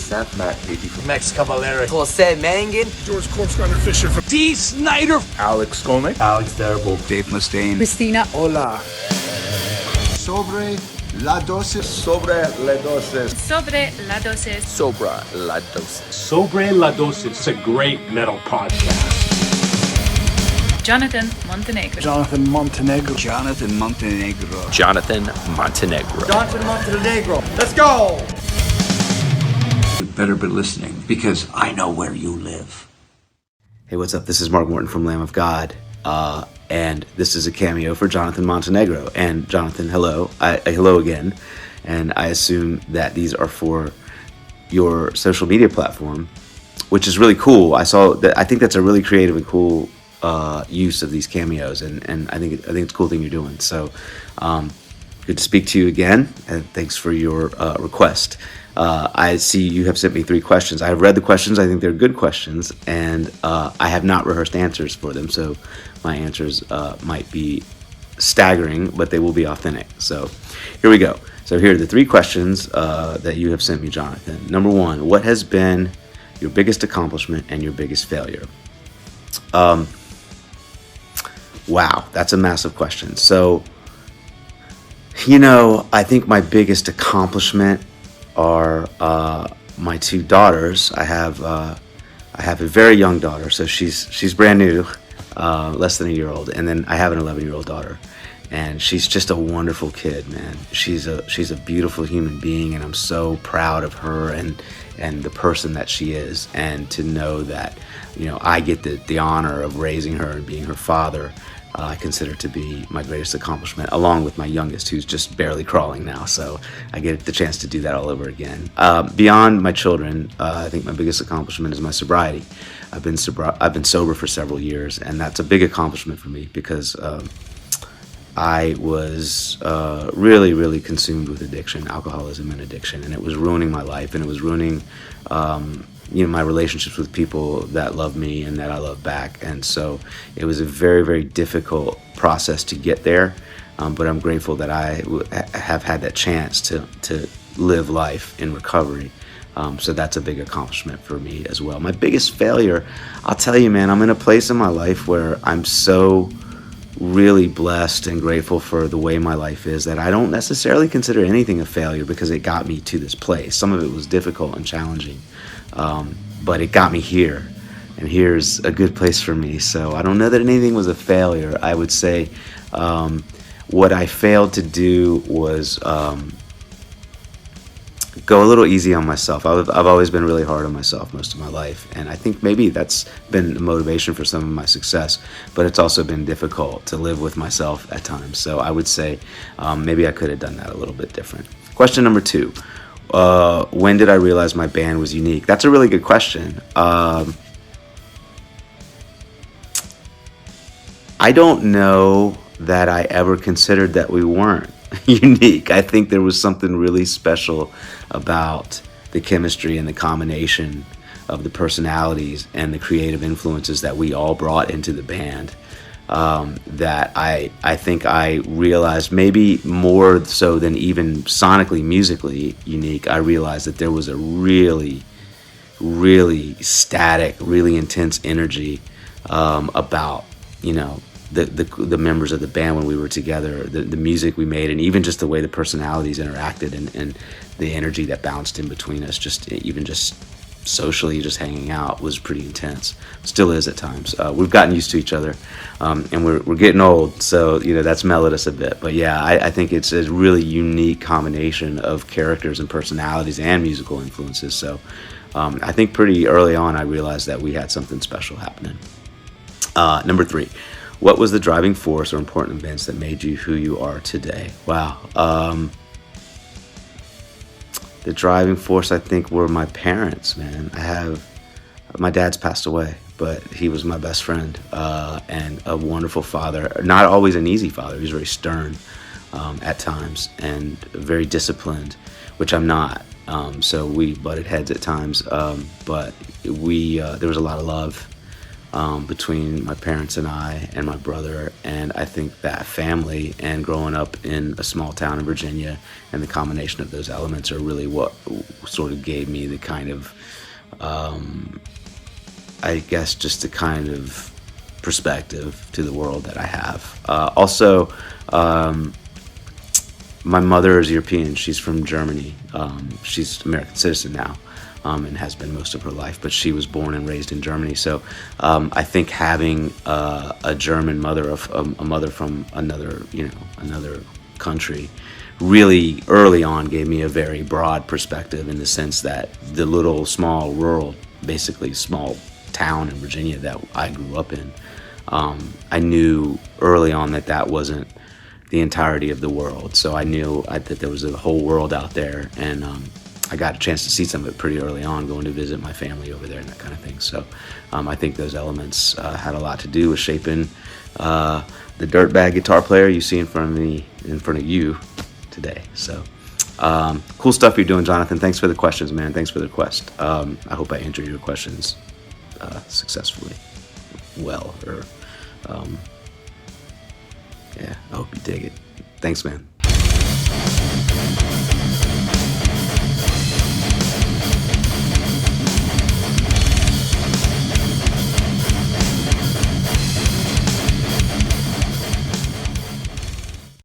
Seth. Matt Beatty from Max Cavalera. Jose Mangan. George Corpsconder Fisher from D. Snyder. Alex Skolnick. Alex Terrible. Dave Mustaine. Christina. Hola. Sobre la dosis. Sobre la dosis. Sobre la dosis. SOBRE la DOSIS. SOBRE la DOSIS. It's a great metal podcast. Jonathan Montenegro. Jonathan Montenegro. Jonathan Montenegro. Let's go. You better be listening because I know where you live. Hey, what's up? This is Mark Morton from Lamb of God, and this is a cameo for Jonathan Montenegro. And Jonathan, hello. Hello again. And I assume that these are for your social media platform, which is really cool. I think that's a really creative and cool use of these cameos, and I think it's a cool thing you're doing. So good to speak to you again, and thanks for your request. I see you have sent me 3 questions. I have read the questions. I think they're good questions, and I have not rehearsed answers for them, so my answers might be staggering, but they will be authentic. So here we go. So here are the 3 questions that you have sent me, Jonathan. Number 1, what has been your biggest accomplishment and your biggest failure? Wow, that's a massive question. So, I think my biggest accomplishment are my 2 daughters. I have a very young daughter, so she's brand new, less than a year old, and then I have an 11-year-old daughter, and she's just a wonderful kid, man. She's a beautiful human being, and I'm so proud of her and the person that she is, and to know that I get the honor of raising her and being her father. I consider to be my greatest accomplishment, along with my youngest, who's just barely crawling now. So I get the chance to do that all over again. Beyond my children, I think my biggest accomplishment is my sobriety. I've been sober for several years, and that's a big accomplishment for me because I was really, really consumed with addiction, alcoholism and addiction, and it was ruining my life, and it was ruining my relationships with people that love me and that I love back. And so it was a very, very difficult process to get there, but I'm grateful that I have had that chance to live life in recovery. So that's a big accomplishment for me as well. My biggest failure, I'll tell you, man, I'm in a place in my life where I'm so really blessed and grateful for the way my life is that I don't necessarily consider anything a failure because it got me to this place. Some of it was difficult and challenging, but it got me here, and here's a good place for me. So I don't know that anything was a failure. I would say what I failed to do was go a little easy on myself. I've always been really hard on myself most of my life, and I think maybe that's been the motivation for some of my success, but it's also been difficult to live with myself at times. So I would say maybe I could have done that a little bit different. Question number 2, when did I realize my band was unique? That's a really good question. I don't know that I ever considered that we weren't unique. I think there was something really special about the chemistry and the combination of the personalities and the creative influences that we all brought into the band, that I think I realized, maybe more so than even sonically, musically unique, I realized that there was a really, really static, really intense energy about, the members of the band when we were together, the music we made, and even just the way the personalities interacted and the energy that bounced in between us, just socially, just hanging out, was pretty intense. Still is at times. We've gotten used to each other, and we're getting old, so that's mellowed us a bit. But yeah, I think it's a really unique combination of characters and personalities and musical influences. So I think pretty early on I realized that we had something special happening. Number 3. What was the driving force or important events that made you who you are today? Wow. The driving force, I think, were my parents, man. My dad's passed away, but he was my best friend and a wonderful father. Not always an easy father. He was very stern at times and very disciplined, which I'm not. So we butted heads at times, but there was a lot of love between my parents and I and my brother. And I think that family and growing up in a small town in Virginia and the combination of those elements are really what sort of gave me the kind of, I guess, just the kind of perspective to the world that I have. Also, my mother is European. She's from Germany. She's an American citizen now, and has been most of her life, but she was born and raised in Germany. So I think having a German mother, a mother from another country, really early on gave me a very broad perspective, in the sense that the little small rural, basically small town in Virginia that I grew up in, I knew early on that wasn't the entirety of the world. So I knew that there was a whole world out there, and I got a chance to see some of it pretty early on, going to visit my family over there and that kind of thing. So I think those elements had a lot to do with shaping the dirtbag guitar player you see in front of you today. So cool stuff you're doing, Jonathan. Thanks for the questions, man. Thanks for the request. I hope I answered your questions successfully, well, or yeah, I hope you dig it. Thanks, man.